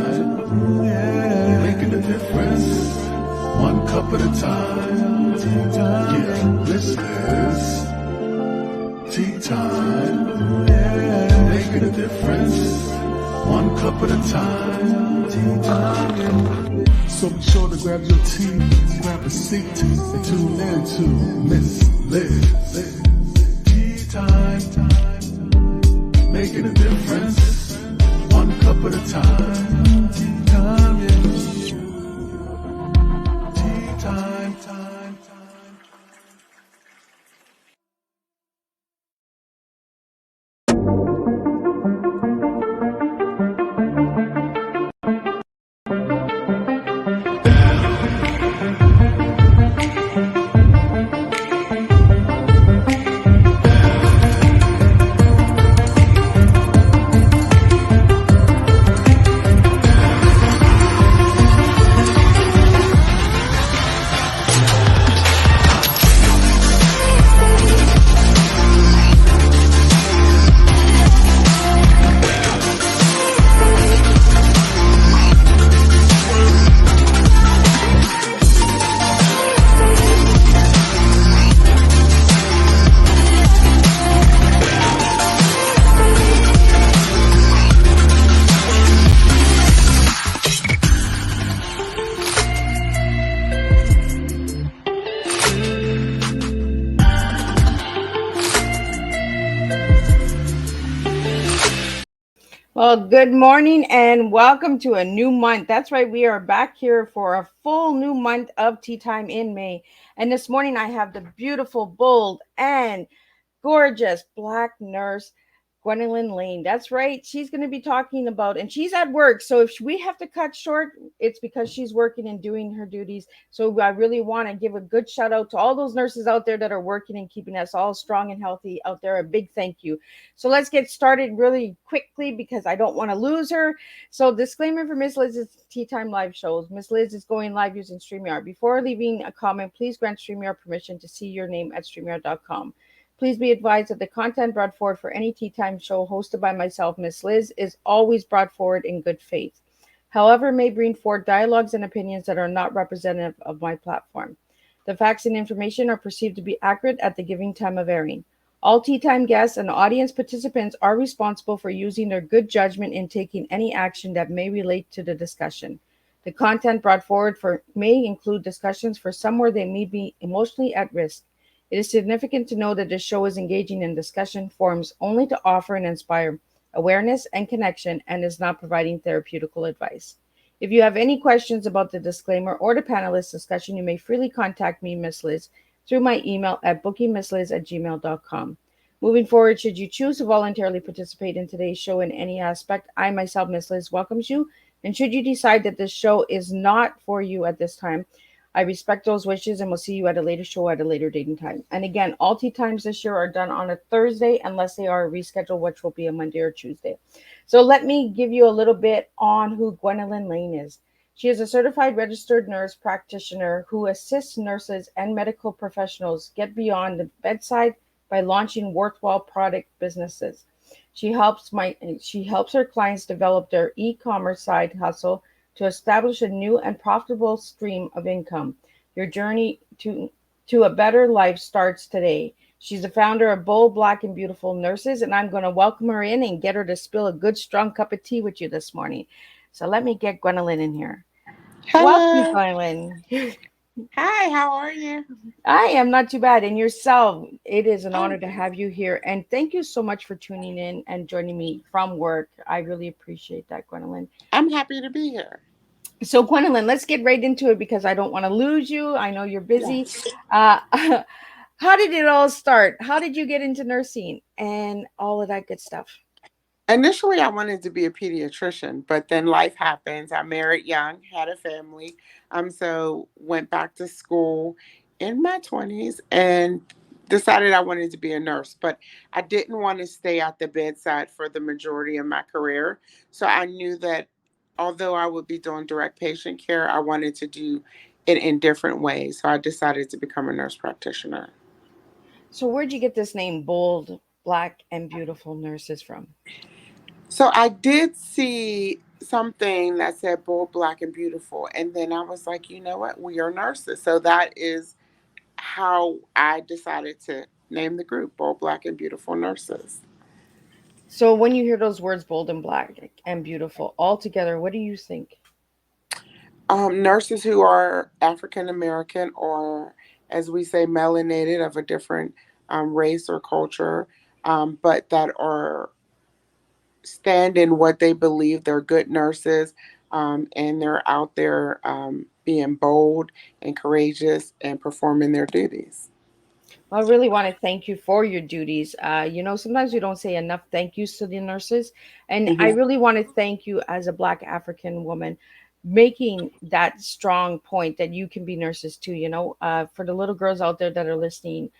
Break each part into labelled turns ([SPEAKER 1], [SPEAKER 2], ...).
[SPEAKER 1] time, yeah, making a difference, one cup at a time. Yeah, this is tea time, yeah, making a difference, one cup at a time. Tea time. So be sure to grab your tea, grab a seat, and tune in to Miss Liz. Tea time, making a difference, one cup at a time. Tea time, yeah. Tea time, time.
[SPEAKER 2] Well, good morning and welcome to a new month. That's right, we are back here for a full new month of Tea Time in May. And this morning I have the beautiful, bold, and gorgeous Black nurse, Gwendolyn Lane. That's right. She's going to be talking about, and she's at work. So if we have to cut short, it's because she's working and doing her duties. So I really want to give a good shout out to all those nurses out there that are working and keeping us all strong and healthy out there. A big thank you. So let's get started really quickly because I don't want to lose her. So disclaimer for Miss Liz's Tea Time live shows. Miss Liz is going live using StreamYard. Before leaving a comment, please grant StreamYard permission to see your name at StreamYard.com. Please be advised that the content brought forward for any Tea Time show hosted by myself, Miss Liz, is always brought forward in good faith. However, may bring forward dialogues and opinions that are not representative of my platform. The facts and information are perceived to be accurate at the giving time of airing. All Tea Time guests and audience participants are responsible for using their good judgment in taking any action that may relate to the discussion. The content brought forward may include discussions for some where they may be emotionally at risk. It is significant to know that this show is engaging in discussion forums only to offer and inspire awareness and connection and is not providing therapeutical advice. If you have any questions about the disclaimer or the panelist discussion, you may freely contact me, Miss Liz, through my email at bookingmissliz@gmail.com. Moving forward, should you choose to voluntarily participate in today's show in any aspect, I myself, Miss Liz, welcomes you. And should you decide that this show is not for you at this time, I respect those wishes and will see you at a later show at a later date and time. And again, all Tea Times this year are done on a Thursday unless they are rescheduled, which will be a Monday or Tuesday. So let me give you a little bit on who Gwendolyn Lane is. She is a certified registered nurse practitioner who assists nurses and medical professionals get beyond the bedside by launching worthwhile product businesses. She helps her clients develop their e-commerce side hustle to establish a new and profitable stream of income. Your journey to a better life starts today. She's the founder of Bold, Black, and Beautiful Nurses, and I'm going to welcome her in and get her to spill a good, strong cup of tea with you this morning. So let me get Gwendolyn in here.
[SPEAKER 3] Hello.
[SPEAKER 2] Welcome, Gwendolyn.
[SPEAKER 3] Hi, how are you?
[SPEAKER 2] I am not too bad. And yourself, it is an honor to have you here. And thank you so much for tuning in and joining me from work. I really appreciate that, Gwendolyn.
[SPEAKER 3] I'm happy to be here.
[SPEAKER 2] So, Gwendolyn, let's get right into it because I don't want to lose you. I know you're busy.
[SPEAKER 3] Yes.
[SPEAKER 2] How did it all start? How did you get into nursing and all of that good stuff?
[SPEAKER 3] Initially, I wanted to be a pediatrician, but then life happens. I married young, had a family. So went back to school in my 20s and decided I wanted to be a nurse, but I didn't want to stay at the bedside for the majority of my career. So I knew that although I would be doing direct patient care, I wanted to do it in different ways. So I decided to become a nurse practitioner.
[SPEAKER 2] So, where'd you get this name, Bold, Black, and Beautiful Nurses from?
[SPEAKER 3] So I did see something that said bold, black, and beautiful. And then I was like, you know what? We are nurses. So that is how I decided to name the group Bold, Black, and Beautiful Nurses.
[SPEAKER 2] So when you hear those words bold and black and beautiful all together, what do you think?
[SPEAKER 3] Nurses who are African American or, as we say, melanated of a different race or culture, but that are stand in what they believe they're good nurses, and they're out there being bold and courageous and performing their duties.
[SPEAKER 2] I really want to thank you for your duties. Sometimes we don't say enough thank yous to the nurses. And I
[SPEAKER 3] Hmm.
[SPEAKER 2] really want to thank you as a Black African woman, making that strong point that you can be nurses too. For the little girls out there that are listening,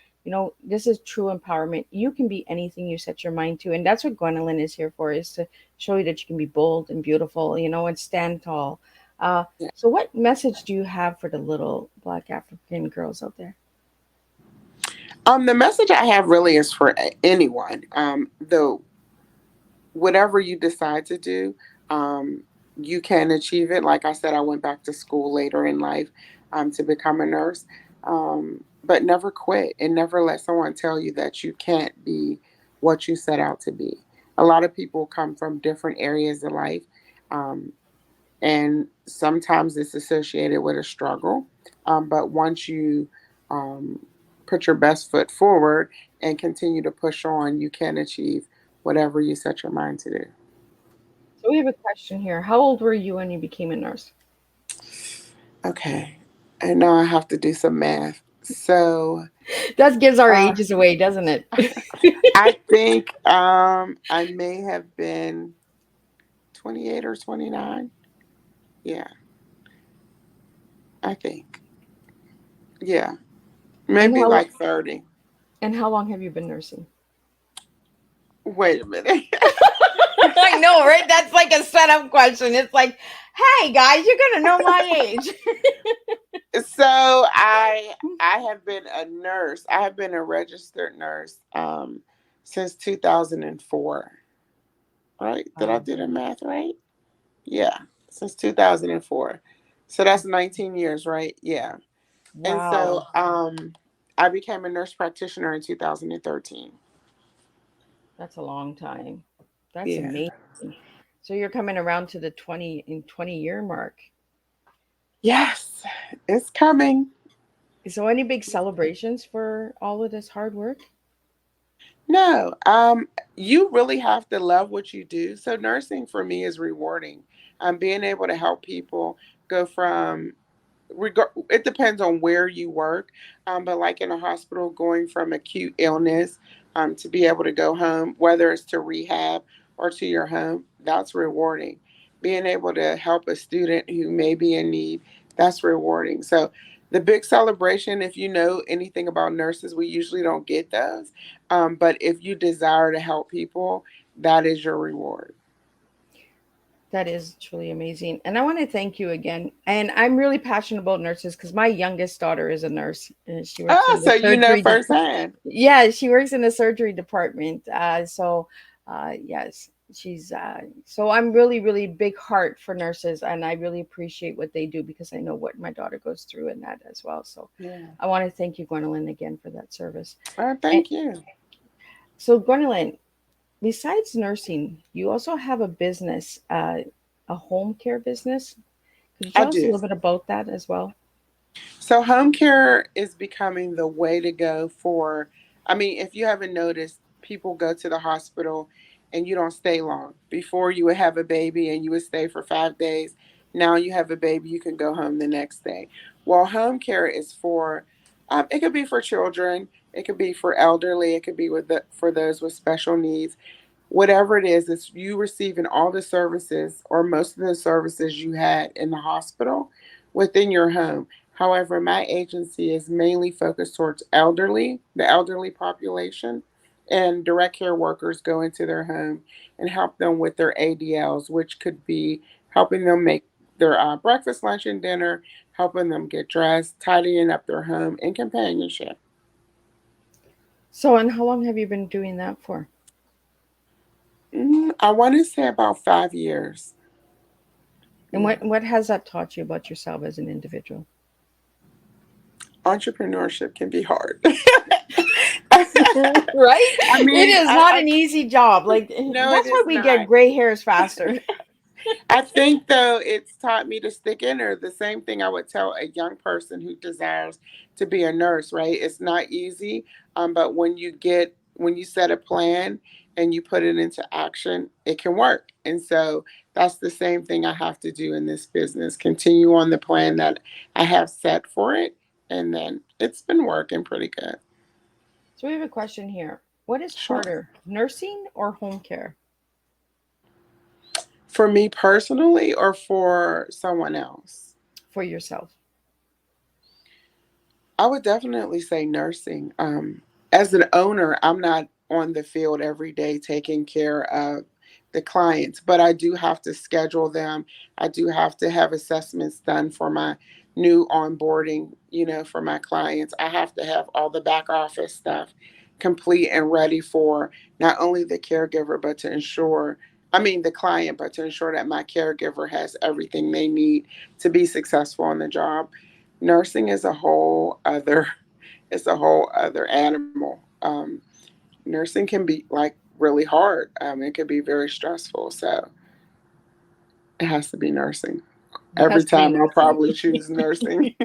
[SPEAKER 2] this is true empowerment. You can be anything you set your mind to. And that's what Gwendolyn is here for, is to show you that you can be bold and beautiful, and stand tall. Uh,
[SPEAKER 3] Yeah.
[SPEAKER 2] so what message do you have for the little Black African girls out there?
[SPEAKER 3] The message I have really is for anyone. Though whatever you decide to do, you can achieve it. Like I said, I went back to school later in life to become a nurse, but never quit and never let someone tell you that you can't be what you set out to be. A lot of people come from different areas of life, um, and sometimes it's associated with a struggle. But once you um, put your best foot forward and continue to push on, you can achieve whatever you set your mind to do.
[SPEAKER 2] So we have a question here. How old were you when you became a nurse?
[SPEAKER 3] Okay, and now I have to do some math. So
[SPEAKER 2] That gives our
[SPEAKER 3] uh,
[SPEAKER 2] ages away, doesn't it?
[SPEAKER 3] I think I may have been 28 or 29. Yeah, I think. Yeah,
[SPEAKER 2] And
[SPEAKER 3] maybe
[SPEAKER 2] how
[SPEAKER 3] like 30.
[SPEAKER 2] and how long have you been nursing?
[SPEAKER 3] Wait a minute.
[SPEAKER 2] I know, right? That's like a setup question. It's like, hey guys, you're gonna know my age.
[SPEAKER 3] So I have been a nurse. I have been a registered nurse since 2004. Right? Did I
[SPEAKER 2] Wow.
[SPEAKER 3] do the math right? Yeah, since 2004. So that's 19 years, right? Yeah. And so
[SPEAKER 2] Wow.
[SPEAKER 3] I became a nurse practitioner in 2013.
[SPEAKER 2] That's a long time. That's
[SPEAKER 3] Yeah.
[SPEAKER 2] amazing. So you're coming around to the 20 year mark.
[SPEAKER 3] Yes, it's coming.
[SPEAKER 2] So any big celebrations for all of this hard work?
[SPEAKER 3] No, you really have to love what you do. So nursing for me is rewarding. Being able to help people go from it depends on where you work, but like in a hospital, going from acute illness to be able to go home, whether it's to rehab or to your home, that's rewarding. Being able to help a student who may be in need, that's rewarding. So the big celebration, if you know anything about nurses, we usually don't get those. But if you desire to help people, that is your reward.
[SPEAKER 2] That is truly amazing. And I want to thank you again. And I'm really passionate about nurses because my youngest daughter is a nurse. And she works
[SPEAKER 3] Ah,
[SPEAKER 2] in the
[SPEAKER 3] so you know
[SPEAKER 2] surgery.
[SPEAKER 3] firsthand.
[SPEAKER 2] Yeah, she works in the surgery department. Yes, so I'm really, really big heart for nurses. And I really appreciate what they do because I know what my daughter goes through in that as well. So
[SPEAKER 3] Yeah.
[SPEAKER 2] I want to thank you, Gwendolyn, again for that service. And
[SPEAKER 3] Thank you.
[SPEAKER 2] so, Gwendolyn, besides nursing, you also have a business, a home care business. Could you
[SPEAKER 3] I
[SPEAKER 2] tell us a
[SPEAKER 3] do.
[SPEAKER 2] little bit about that as well?
[SPEAKER 3] So home care is becoming the way to go for, I mean, if you haven't noticed, people go to the hospital and you don't stay long. Before you would have a baby and you would stay for 5 days. Now you have a baby, you can go home the next day. Well, home care is for, it could be for children, it could be for elderly, it could be for those with special needs. Whatever it is, it's you receiving all the services or most of the services you had in the hospital within your home. However, my agency is mainly focused towards the elderly population, and direct care workers go into their home and help them with their ADLs, which could be helping them make their breakfast, lunch, and dinner, helping them get dressed, tidying up their home, and companionship.
[SPEAKER 2] So, and how long have you been doing that for?
[SPEAKER 3] I want to say about 5 years.
[SPEAKER 2] And
[SPEAKER 3] Yeah.
[SPEAKER 2] what has that taught you about yourself as an individual?
[SPEAKER 3] Entrepreneurship can be hard.
[SPEAKER 2] Right?
[SPEAKER 3] I
[SPEAKER 2] It
[SPEAKER 3] mean,
[SPEAKER 2] is not an easy job. Like
[SPEAKER 3] no, it
[SPEAKER 2] that's why
[SPEAKER 3] is
[SPEAKER 2] we get
[SPEAKER 3] not.
[SPEAKER 2] gray hairs faster.
[SPEAKER 3] I think though it's taught me to stick in her. The same thing I would tell a young person who desires to be a nurse, right? It's not easy, but when you set a plan and you put it into action, it can work. And so that's the same thing I have to do in this business. Continue on the plan that I have set for it, and then it's been working pretty good.
[SPEAKER 2] So we have a question here. What is
[SPEAKER 3] Sure.
[SPEAKER 2] harder, nursing or home care
[SPEAKER 3] For me personally, or for someone else?
[SPEAKER 2] for yourself?
[SPEAKER 3] I would definitely say nursing. As an owner, I'm not on the field every day taking care of the clients, but I do have to schedule them. I do have to have assessments done for my new onboarding, for my clients. I have to have all the back office stuff complete and ready for not only the caregiver, but to ensure, I mean, the client, but to ensure that my caregiver has everything they need to be successful on the job. Nursing is a whole other it's a whole other animal. Nursing can be like really hard. It can be very stressful. So it has to be nursing.
[SPEAKER 2] It
[SPEAKER 3] Every
[SPEAKER 2] has to be
[SPEAKER 3] time I'll
[SPEAKER 2] nursing.
[SPEAKER 3] probably choose nursing.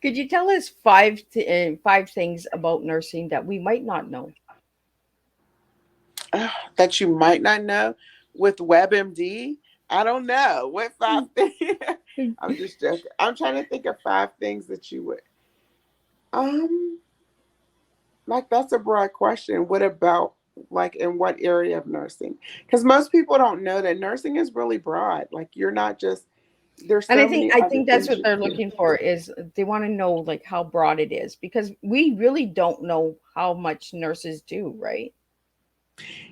[SPEAKER 2] Could you tell us five things about nursing that we might not know?
[SPEAKER 3] That you might not know with WebMD. I don't know. What 5 things? I'm just joking. I'm trying to think of 5 things that you would. Um, like that's a broad question. What about like in what area of nursing? Because most people don't know that nursing is really broad. Like you're not just there's
[SPEAKER 2] And
[SPEAKER 3] so many
[SPEAKER 2] I
[SPEAKER 3] other
[SPEAKER 2] think that's
[SPEAKER 3] things
[SPEAKER 2] what
[SPEAKER 3] you
[SPEAKER 2] they're
[SPEAKER 3] can do.
[SPEAKER 2] looking for is they want to know like how broad it is because we really don't know how much nurses do, right?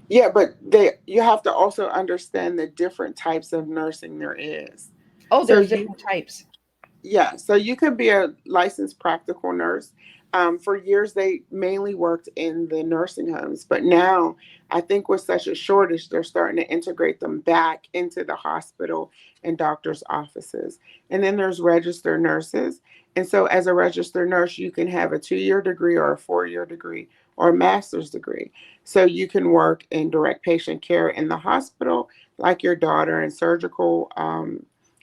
[SPEAKER 3] Yeah, but they you have to also understand the different types of nursing there is.
[SPEAKER 2] Oh,
[SPEAKER 3] So
[SPEAKER 2] there's
[SPEAKER 3] you
[SPEAKER 2] different types.
[SPEAKER 3] Yeah, so you could be a licensed practical nurse. For years, they mainly worked in the nursing homes, but now I think with such a shortage, they're starting to integrate them back into the hospital and doctors' offices. And then there's registered nurses. And so, as a registered nurse, you can have a 2 year degree or a 4 year degree or a master's degree. So, you can work in direct patient care in the hospital, like your daughter, in surgical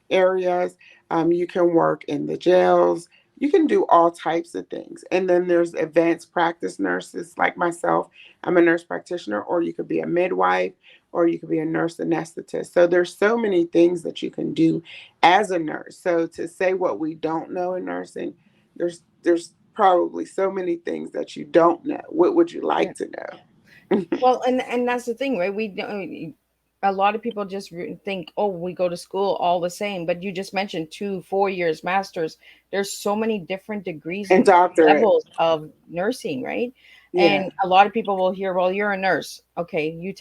[SPEAKER 3] areas. You can work in the jails. You can do all types of things. And then there's advanced practice nurses like myself. I'm a nurse practitioner, or you could be a midwife, or you could be a nurse anesthetist. So there's so many things that you can do as a nurse. So to say what we don't know in nursing, there's probably so many things that you don't know. What would you
[SPEAKER 2] Yeah.
[SPEAKER 3] like to know?
[SPEAKER 2] Well, and that's the thing, right? We don't. A lot of people just think, oh, we go to school all the same. But you just mentioned 2, 4 years, masters. There's so many different degrees
[SPEAKER 3] And
[SPEAKER 2] and
[SPEAKER 3] doctorate.
[SPEAKER 2] levels of nursing, right?
[SPEAKER 3] Yeah.
[SPEAKER 2] And a lot of people will hear, well, you're a nurse. Okay, you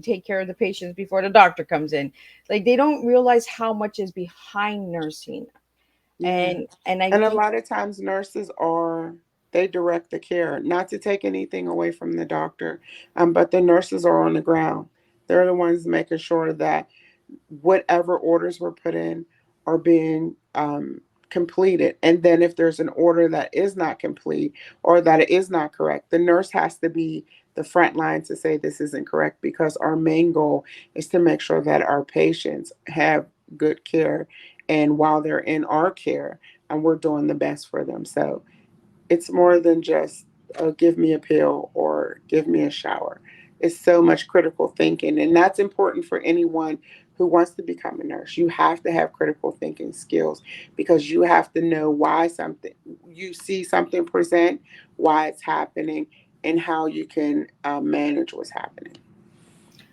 [SPEAKER 2] take care of the patients before the doctor comes in. Like they don't realize how much is behind nursing.
[SPEAKER 3] Yeah.
[SPEAKER 2] And I
[SPEAKER 3] And a
[SPEAKER 2] think
[SPEAKER 3] lot of times nurses they direct the care, not to take anything away from the doctor, but the nurses are on the ground. They're the ones making sure that whatever orders were put in are being completed. And then if there's an order that is not complete or that it is not correct, the nurse has to be the front line to say this isn't correct, because our main goal is to make sure that our patients have good care. And while they're in our care, and we're doing the best for them. So it's more than just give me a pill or give me a shower. It's so much critical thinking, and that's important for anyone who wants to become a nurse. You have to have critical thinking skills, because you have to know why something you see something present, why it's happening, and how you can manage what's happening.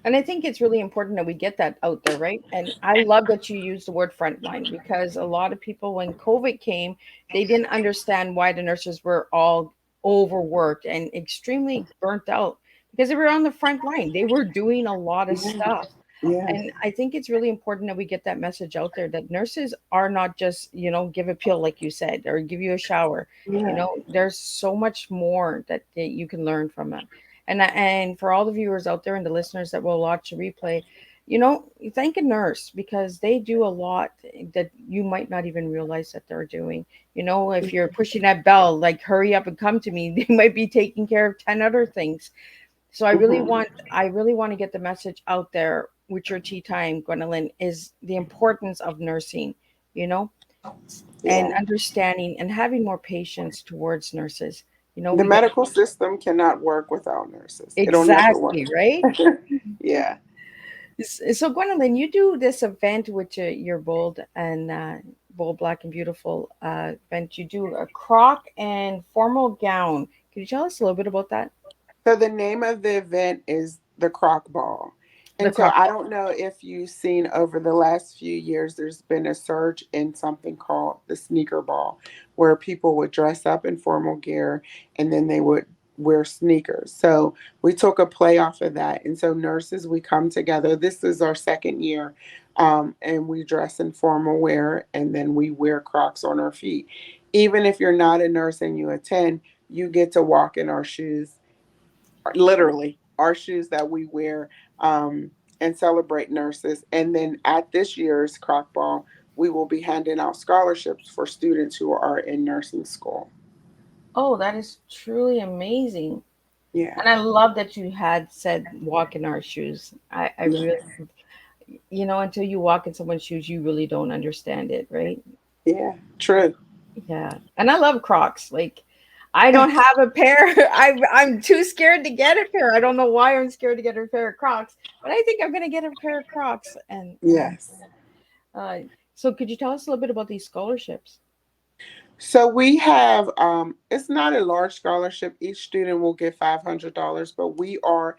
[SPEAKER 2] And I think it's really important that we get that out there, right? And I love that you use the word frontline because a lot of people, when COVID came, they didn't understand why the nurses were all overworked and extremely burnt out because they were on the front line. They were doing a lot of
[SPEAKER 3] Yeah,
[SPEAKER 2] stuff.
[SPEAKER 3] yeah,
[SPEAKER 2] And I think it's really important that we get that message out there that nurses are not just, give a pill, like you said, or give you a shower.
[SPEAKER 3] yeah.
[SPEAKER 2] There's so much more that you can learn from them. And for all the viewers out there and the listeners that will watch the replay, you know, thank a nurse because they do a lot that you might not even realize that they're doing. You know, if you're pushing that bell, like hurry up and come to me, they might be taking care of 10 other things. So
[SPEAKER 3] Mhm.
[SPEAKER 2] I really want to get the message out there with your tea time, Gwendolyn, is the importance of nursing, you know, and
[SPEAKER 3] Yeah.
[SPEAKER 2] understanding and having more patience towards nurses. You know,
[SPEAKER 3] The
[SPEAKER 2] we get
[SPEAKER 3] medical system cannot work without nurses. It'll never work.
[SPEAKER 2] exactly right.
[SPEAKER 3] Yeah.
[SPEAKER 2] So, Gwendolyn, you do this event with your bold and bold, black and beautiful event. You do a croc and formal gown. Can you tell us a little bit about that?
[SPEAKER 3] So the name of the event is the Croc Ball.
[SPEAKER 2] The
[SPEAKER 3] And so
[SPEAKER 2] croc
[SPEAKER 3] I
[SPEAKER 2] ball.
[SPEAKER 3] don't know if you've seen over the last few years, there's been a surge in something called the sneaker ball, where people would dress up in formal gear and then they would wear sneakers. So we took a play off of that. And so nurses, we come together. This is our second year. And we dress in formal wear and then we wear Crocs on our feet. Even if you're not a nurse and you attend, you get to walk in our shoes, literally our shoes that we wear, and celebrate nurses. And then at this year's Croc Ball, we will be handing out scholarships for students who are in nursing school.
[SPEAKER 2] Oh, that is truly amazing.
[SPEAKER 3] Yeah.
[SPEAKER 2] And I love that you had said walk in our shoes. I
[SPEAKER 3] Yeah.
[SPEAKER 2] really, you know, until you walk in someone's shoes, you really don't understand it, right?
[SPEAKER 3] Yeah. True.
[SPEAKER 2] Yeah. And I love Crocs. Like, I don't have a pair. I'm too scared to get a pair. I don't know why I'm scared to get a pair of Crocs, but I think I'm gonna get a pair of Crocs. And
[SPEAKER 3] Yes.
[SPEAKER 2] uh, so, could you tell us a little bit about these scholarships?
[SPEAKER 3] So we have, it's not a large scholarship. Each student will get $500, but we are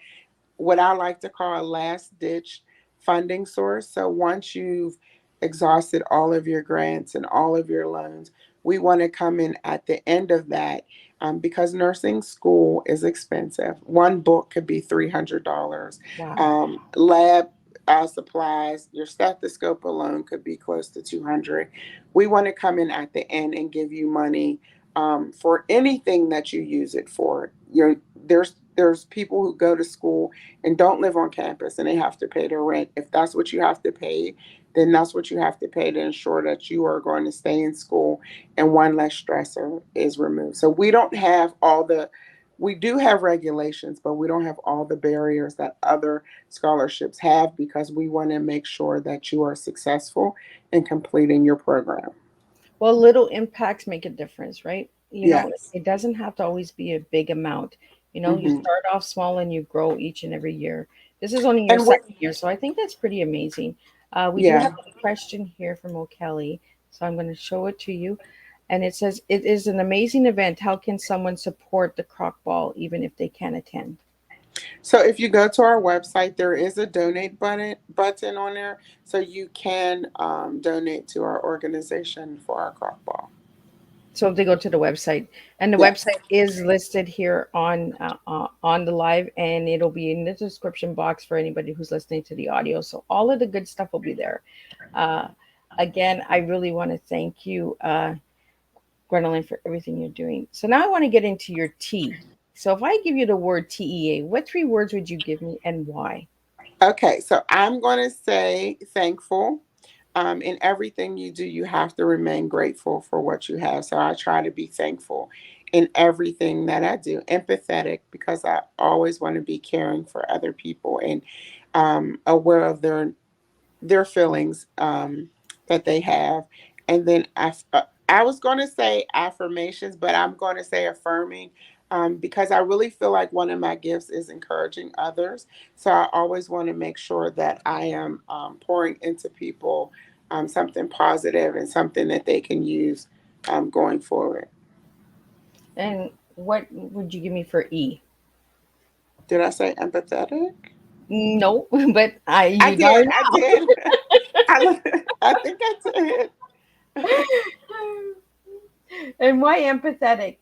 [SPEAKER 3] what I like to call a last ditch funding source. So once you've exhausted all of your grants and all of your loans, we want to come in at the end of that, because nursing school is expensive. One book could be $300.
[SPEAKER 2] Wow.
[SPEAKER 3] Lab supplies, your stethoscope alone could be close to 200. We want to come in at the end and give you money, for anything that you use it for. There's people who go to school and don't live on campus and they have to pay their rent. If that's what you have to pay, then that's what you have to pay to ensure that you are going to stay in school and one less stressor is removed. So we do have regulations, but we don't have all the barriers that other scholarships have because we want to make sure that you are successful in completing your program.
[SPEAKER 2] Well, little impacts make a difference, right? You know,
[SPEAKER 3] Yes.
[SPEAKER 2] it doesn't have to always be a big amount. You know, you
[SPEAKER 3] Hmm.
[SPEAKER 2] start off small and you grow each and every year. This is only your
[SPEAKER 3] And we,
[SPEAKER 2] second year, so I think that's pretty amazing. We do
[SPEAKER 3] yeah.
[SPEAKER 2] have a question here from O'Kelly, so I'm going to show it to you. And it says, it is an amazing event. How can someone support the croc ball even if they can't attend?
[SPEAKER 3] So if you go to our website, there is a donate button on there, so you can, donate to our organization for our crock ball.
[SPEAKER 2] So if they go to the website, and the
[SPEAKER 3] Yes.
[SPEAKER 2] website is listed here on the live, and it'll be in the description box for anybody who's listening to the audio. So all of the good stuff will be there. Uh, Again, I really want to thank you, Gwendolyn, for everything you're doing. So now I want to get into your T. So if I give you the word TEA, what three words would you give me and why?
[SPEAKER 3] Okay, so I'm going to say thankful. In everything you do, you have to remain grateful for what you have. So I try to be thankful in everything that I do. Empathetic because I always want to be caring for other people and, aware of their feelings, that they have. And then I was going to say affirmations, but I'm going to say affirming, because I really feel like one of my gifts is encouraging others. So I always want to make sure that I am, pouring into people, something positive and something that they can use, going forward.
[SPEAKER 2] And what would you give me for E?
[SPEAKER 3] Did I say empathetic?
[SPEAKER 2] No, but
[SPEAKER 3] I
[SPEAKER 2] you got
[SPEAKER 3] did.
[SPEAKER 2] it
[SPEAKER 3] I did. I, I think I did.
[SPEAKER 2] now. And why empathetic?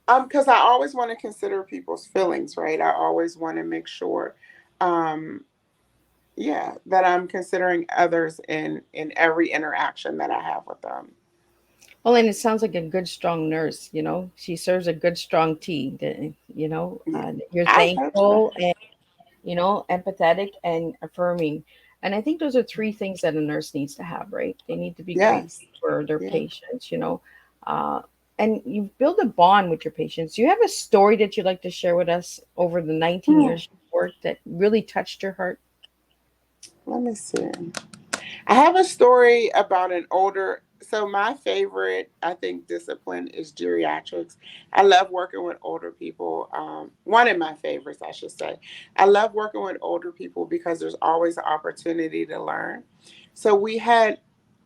[SPEAKER 3] Because I always want to consider people's feelings, right? I always want to make sure, um, yeah, that I'm considering others in every interaction that I have with them.
[SPEAKER 2] Well, and it sounds like a good, strong nurse. She serves a good, strong tea. You're
[SPEAKER 3] I hope so.
[SPEAKER 2] thankful and empathetic and affirming. And I think those are three things that a nurse needs to have, right? They need to be grateful
[SPEAKER 3] Yes.
[SPEAKER 2] for their
[SPEAKER 3] Yeah.
[SPEAKER 2] patients. Uh, and you build a bond with your patients. Do you have a story that you'd like to share with us over the 19
[SPEAKER 3] Hmm.
[SPEAKER 2] years you've worked that really touched your heart?
[SPEAKER 3] Let me see. I have a story about an older. So my favorite, I think, discipline is geriatrics. I love working with older people. One of my favorites, I should say. I love working with older people because there's always an opportunity to learn. So we had,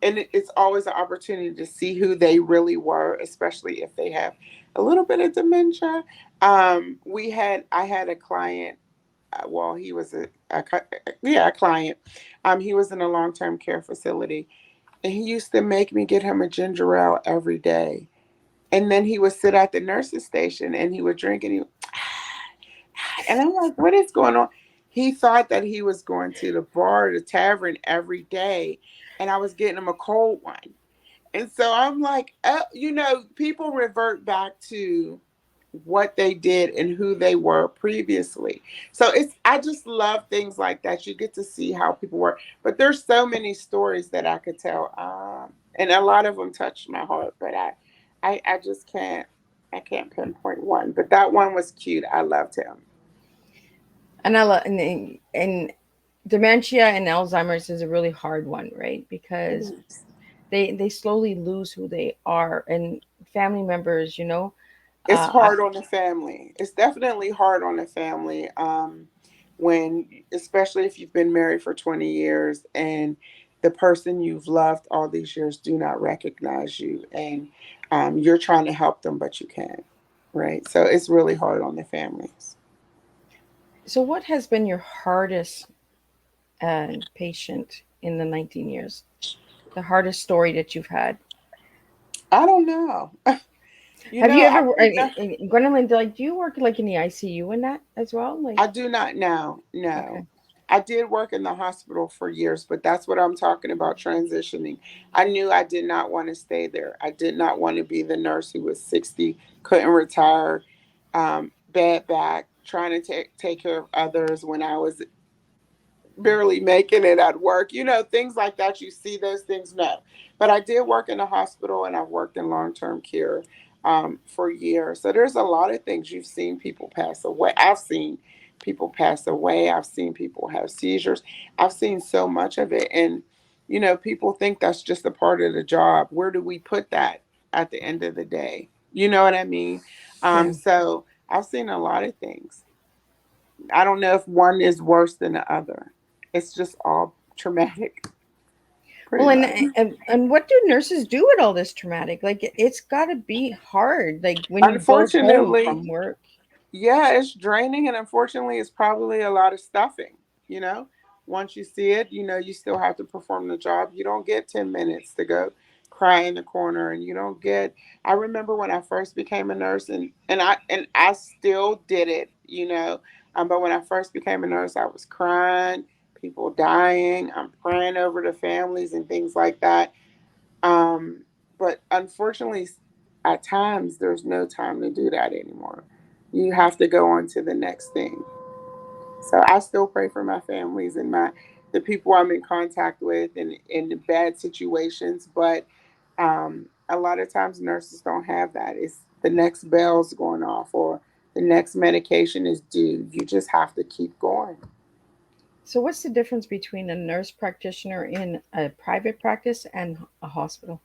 [SPEAKER 3] and it's always an opportunity to see who they really were, especially if they have a little bit of dementia. I had a client. Well, he was a client. He was in a long term care facility, and he used to make me get him a ginger ale every day. And then he would sit at the nurse's station and he would drink and and I'm like, what is going on? He thought that he was going to the bar, the tavern every day, and I was getting him a cold one. And so I'm like, people revert back to what they did and who they were previously. So I just love things like that. You get to see how people work. But there's so many stories that I could tell. And a lot of them touched my heart, but I just can't pinpoint one. But that one was cute. I loved him.
[SPEAKER 2] And I love and dementia and Alzheimer's is a really hard one, right?
[SPEAKER 3] It
[SPEAKER 2] Because
[SPEAKER 3] is.
[SPEAKER 2] they slowly lose who they are, and family members.
[SPEAKER 3] It's
[SPEAKER 2] I,
[SPEAKER 3] hard on the family. It's definitely hard on the family. When, especially if you've been married for 20 years and the person you've loved all these years do not recognize you, and you're trying to help them, but you can't. Right. So it's really hard on the families.
[SPEAKER 2] so what has been your hardest patient in the 19 years? The hardest story that you've had?
[SPEAKER 3] I don't know.
[SPEAKER 2] Have you
[SPEAKER 3] I
[SPEAKER 2] ever,
[SPEAKER 3] think that
[SPEAKER 2] Gwendolyn, like, do you work like in the ICU and that as well? Like,
[SPEAKER 3] I do not know.
[SPEAKER 2] okay.
[SPEAKER 3] No. I did work in the hospital for years, but that's what I'm talking about transitioning. I knew I did not want to stay there. I did not want to be the nurse who was 60, couldn't retire, bad back, trying to take care of others when I was barely making it at work. Things like that. You see those things? No. But I did work in a hospital and I've worked in long term care for years. So there's a lot of things. You've seen people pass away. I've seen people pass away. I've seen people have seizures. I've seen so much of it. And, people think that's just a part of the job. Where do we put that at the end of the day? You know what I mean?
[SPEAKER 2] Yeah.
[SPEAKER 3] So I've seen a lot of things. I don't know if one is worse than the other. It's just all traumatic,
[SPEAKER 2] Well,
[SPEAKER 3] pretty
[SPEAKER 2] and,
[SPEAKER 3] much.
[SPEAKER 2] and what do nurses do with all this traumatic? Like, it's got to be hard. Like when you go home
[SPEAKER 3] Unfortunately,
[SPEAKER 2] from work.
[SPEAKER 3] yeah, it's draining, and unfortunately, it's probably a lot of stuffing. You know, once you see it, you still have to perform the job. You don't get 10 minutes to go cry in the corner, and you don't get. I remember when I first became a nurse, and I still did it. But when I first became a nurse, I was crying, people dying. I'm praying over the families and things like that. But unfortunately, at times, there's no time to do that anymore. You have to go on to the next thing. So I still pray for my families and the people I'm in contact with in the bad situations. But a lot of times nurses don't have that. It's the next bell's going off or the next medication is due. You just have to keep going.
[SPEAKER 2] So, what's the difference between a nurse practitioner in a private practice and a hospital?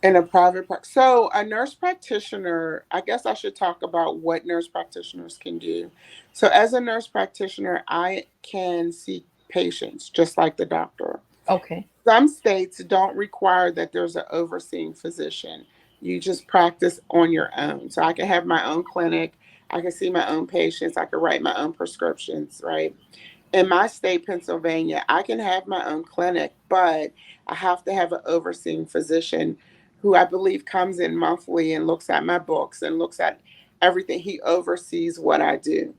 [SPEAKER 3] In a private practice. So, a nurse practitioner, I guess I should talk about what nurse practitioners can do. So, as a nurse practitioner, I can see patients just like the doctor.
[SPEAKER 2] Okay.
[SPEAKER 3] Some states don't require that there's an overseeing physician. You just practice on your own. So, I can have my own clinic, I can see my own patients, I can write my own prescriptions, right? In my state, Pennsylvania, I can have my own clinic, but I have to have an overseeing physician who I believe comes in monthly and looks at my books and looks at everything. He oversees what I do.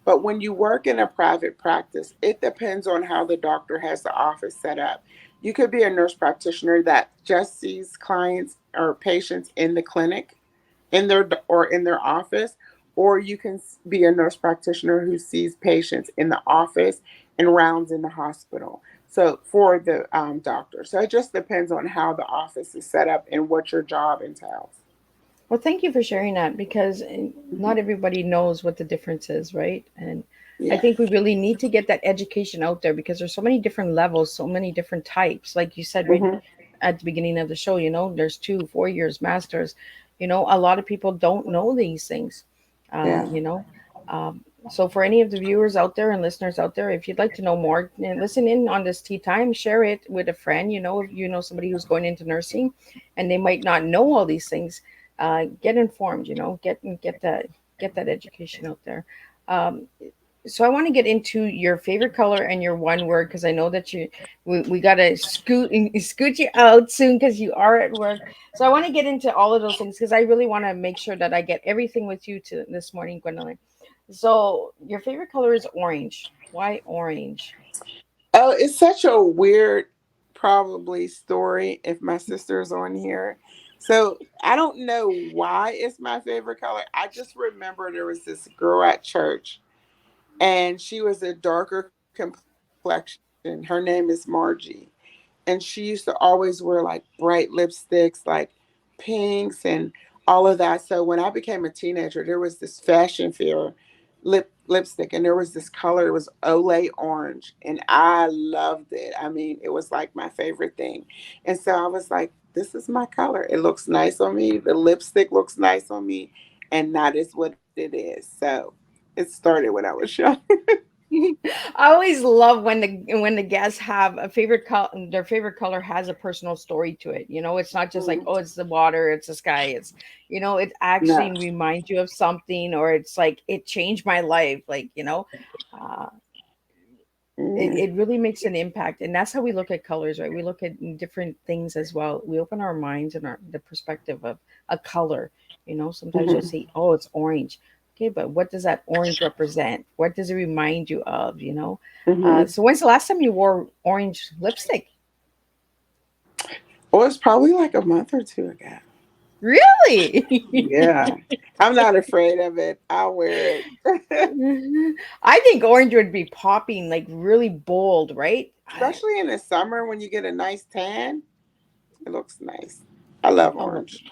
[SPEAKER 3] But when you work in a private practice, it depends on how the doctor has the office set up. You could be a nurse practitioner that just sees clients or patients in the clinic, in their office, or you can be a nurse practitioner who sees patients in the office and rounds in the hospital. So for the doctor, so it just depends on how the office is set up and what your job entails.
[SPEAKER 2] Well, thank you for sharing that because
[SPEAKER 3] Hmm.
[SPEAKER 2] not everybody knows what the difference is, right? And I
[SPEAKER 3] Yeah,
[SPEAKER 2] think we really need to get that education out there because there's so many different levels, so many different types. Like you said right
[SPEAKER 3] hmm,
[SPEAKER 2] at the beginning of the show, there's 2 4 years masters. A lot of people don't know these things. Uh,
[SPEAKER 3] yeah.
[SPEAKER 2] you know, um, so for any of the viewers out there and listeners out there, if you'd like to know more, listen in on this tea time, share it with a friend. If you know somebody who's going into nursing, and they might not know all these things, get informed. Get that education out there. Um, so I want to get into your favorite color and your one word because I know that we gotta scoot you out soon because you are at work. So I want to get into all of those things because I really want to make sure that I get everything with you to this morning, Gwendolyn. So your favorite color is orange. Why orange?
[SPEAKER 3] Oh, it's such a weird, probably story if my sister's on here. So I don't know why it's my favorite color. I just remember there was this girl at church, and she was a darker complexion. Her name is Margie. And she used to always wear like bright lipsticks, like pinks and all of that. So when I became a teenager, there was this fashion fair lipstick, and there was this color. It was Olay orange, and I loved it. I mean, it was like my favorite thing. And so I was like, "This is my color. It looks nice on me. The lipstick looks nice on me, and that is what it is." So it started when I was young.
[SPEAKER 2] I always love when the guests have a favorite color. Their favorite color has a personal story to it. It's not just like,
[SPEAKER 3] Mhm.
[SPEAKER 2] oh, it's the water, it's the sky. It actually
[SPEAKER 3] No.
[SPEAKER 2] reminds you of something, or it's like it changed my life. Uh, it
[SPEAKER 3] Mhm.
[SPEAKER 2] really makes an impact, and that's how we look at colors, right? We look at different things as well. We open our minds and the perspective of a color. Sometimes you'll
[SPEAKER 3] Mhm.
[SPEAKER 2] see, oh, it's orange. Okay, but what does that orange represent? What does it remind you of?
[SPEAKER 3] Mhm.
[SPEAKER 2] So when's the last time you wore orange lipstick?
[SPEAKER 3] Well, it's probably like a month or two ago.
[SPEAKER 2] Really?
[SPEAKER 3] Yeah. I'm not afraid of it. I'll wear it.
[SPEAKER 2] I think orange would be popping, like really bold, right?
[SPEAKER 3] Especially in the summer when you get a nice tan. It looks nice. I love
[SPEAKER 2] Oh,
[SPEAKER 3] orange.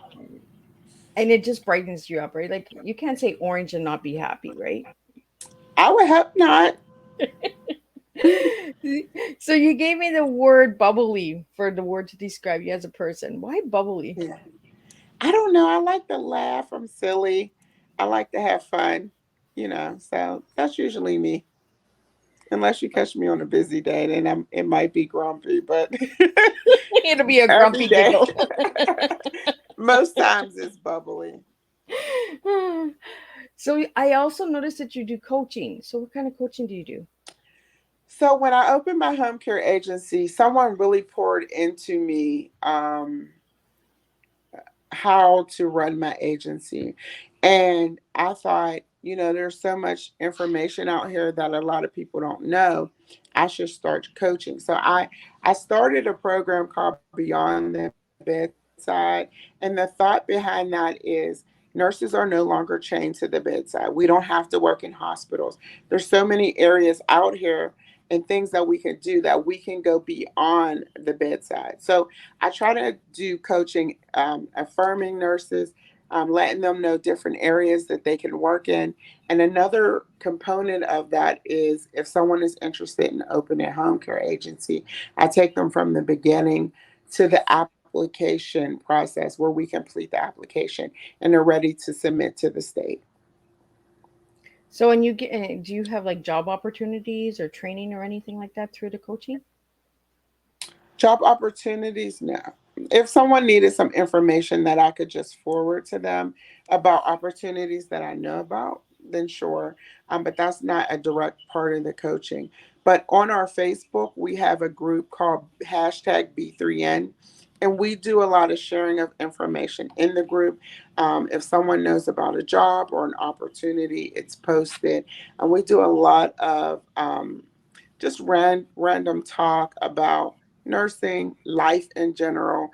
[SPEAKER 2] and it just brightens you up, right? Like you can't say orange and not be happy, right?
[SPEAKER 3] I would hope not.
[SPEAKER 2] So you gave me the word bubbly for the word to describe you as a person. Why bubbly?
[SPEAKER 3] Yeah. I don't know. I like to laugh. I'm silly. I like to have fun. So that's usually me. Unless you catch me on a busy day, then it might be grumpy, but
[SPEAKER 2] It'll be a
[SPEAKER 3] every
[SPEAKER 2] grumpy
[SPEAKER 3] day,
[SPEAKER 2] giggle.
[SPEAKER 3] most times it's bubbly.
[SPEAKER 2] So I also noticed that you do coaching. So what kind of coaching do you do?
[SPEAKER 3] So when I opened my home care agency, someone really poured into me how to run my agency. And I thought, there's so much information out here that a lot of people don't know. I should start coaching. So I started a program called Beyond the Bedside. And the thought behind that is nurses are no longer chained to the bedside. We don't have to work in hospitals. There's so many areas out here and things that we can do that we can go beyond the bedside. So I try to do coaching, affirming nurses, letting them know different areas that they can work in. And another component of that is if someone is interested in opening a home care agency, I take them from the beginning to the application process where we complete the application and they're ready to submit to the state.
[SPEAKER 2] So when you get, do you have like job opportunities or training or anything like that through the coaching?
[SPEAKER 3] Job opportunities, no. If someone needed some information that I could just forward to them about opportunities that I know about, then sure. But that's not a direct part of the coaching. But on our Facebook, we have a group called hashtag B3N. And we do a lot of sharing of information in the group. If someone knows about a job or an opportunity, it's posted. And we do a lot of just random talk about nursing, life in general,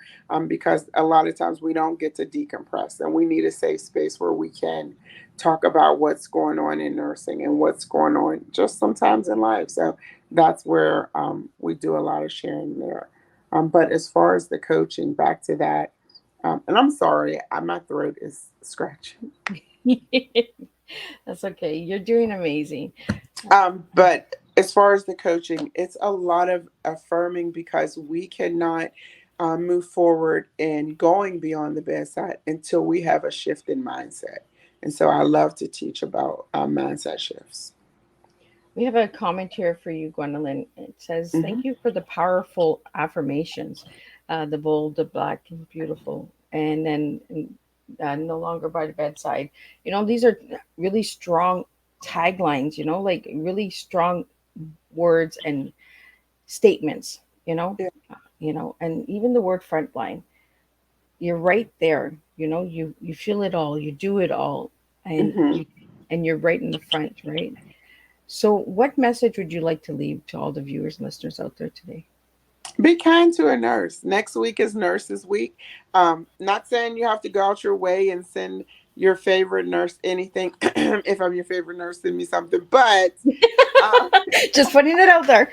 [SPEAKER 3] because a lot of times we don't get to decompress and we need a safe space where we can talk about what's going on in nursing and what's going on just sometimes in life. So that's where we do a lot of sharing there. But as far as the coaching, back to that, and I'm sorry, my throat is scratching.
[SPEAKER 2] That's okay. You're doing amazing.
[SPEAKER 3] But as far as the coaching, it's a lot of affirming because we cannot move forward in going beyond the bedside until we have a shift in mindset. And so I love to teach about mindset shifts.
[SPEAKER 2] We have a comment here for you, Gwendolyn. It says,
[SPEAKER 3] Hmm.
[SPEAKER 2] "Thank you for the powerful affirmations, the bold, the black, and beautiful, and then no longer by the bedside." These are really strong taglines. Like really strong words and statements.
[SPEAKER 3] Yeah.
[SPEAKER 2] And even the word frontline. You're right there. You feel it all. You do it all, and
[SPEAKER 3] Hmm.
[SPEAKER 2] and you're right in the front, right? So, what message would you like to leave to all the viewers and listeners out there today?
[SPEAKER 3] Be kind to a nurse. Next week is Nurses Week. Not saying you have to go out your way and send your favorite nurse anything. If I'm your favorite nurse, send me something. Uh,
[SPEAKER 2] Just putting it out there.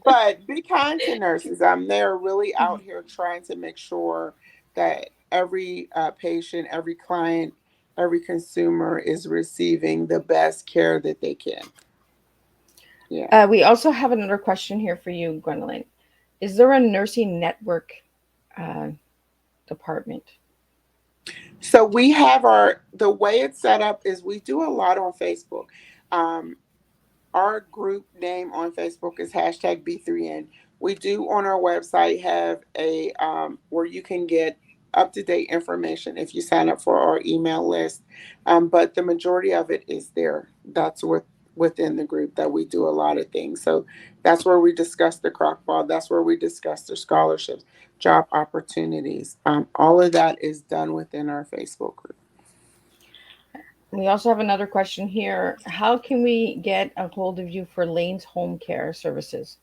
[SPEAKER 3] but be kind to nurses. They're really out here trying to make sure that every patient, every client, every consumer is receiving the best care that they can. Yeah.
[SPEAKER 2] We also have another question here for you, Gwendolyn. Is there a nursing network uh, department?
[SPEAKER 3] So we have the way it's set up is we do a lot on Facebook. Um, our group name on Facebook is hashtag B3N. We do on our website have a where you can get up to date information if you sign up for our email list. But the majority of it is there. That's within the group that we do a lot of things. So that's where we discuss the Croc ball. That's where we discuss the scholarships, job opportunities. All of that is done within our Facebook group.
[SPEAKER 2] We also have another question here. How can we get a hold of you for Lane's home care services?